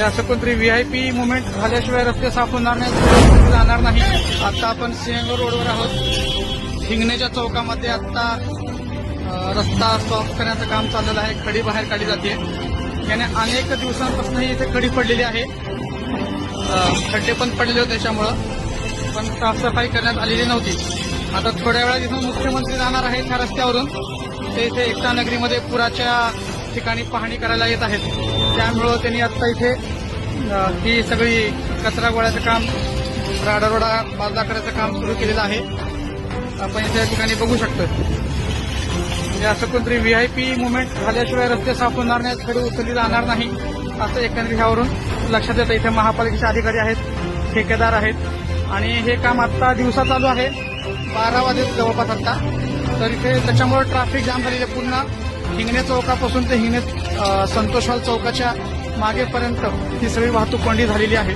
असं कोणतरी VIP movement झाल्याशिवाय रस्ते साफ होणार नाही, जाणार नाही. आता आपण सिंहगड रोडवर आहोत. हिंगणेच्या चौकामध्ये आता रस्ता साफ करण्याचं काम चाललेलं आहे. खडी बाहेर काढली जाते. याने अनेक दिवसांपासून इथे खडी पडलेली आहे. खड्डे पण पडलेले होते त्याच्यामुळं, पण साफसफाई करण्यात आलेली नव्हती. आता थोड्या वेळात इथून मुख्यमंत्री जाणार आहेत ह्या रस्त्यावरून. ते इथे एकता नगरीमध्ये पुराच्या ठिकाणी पाहणी करायला येत आहेत. त्यामुळं त्यांनी आता इथे ही सगळी कचरा गोळ्याचं काम, राडारोडा बाजूला करायचं काम सुरू केलेलं आहे. आपण इथे या ठिकाणी बघू शकतो. म्हणजे असं कोणतरी व्हीआयपी मुवमेंट झाल्याशिवाय रस्ते साफ होणार नाहीत, खडी उचलली जाणार नाही, असं एकंदरीत ह्यावरून लक्षात येतं. इथे महापालिकेचे अधिकारी आहेत, ठेकेदार आहेत आणि हे काम आता दिवसा चालू आहे. 12 वाजले जवळपास आता. तर इथे त्याच्यामुळे ट्रॅफिक जाम झालेली आहे. पुन्हा हिंगणे चौकापासून ते हिंगणे संतोषवाल चौकाच्या मागेपर्यंत ही सगळी वाहतूक कोंडी झालेली आहे.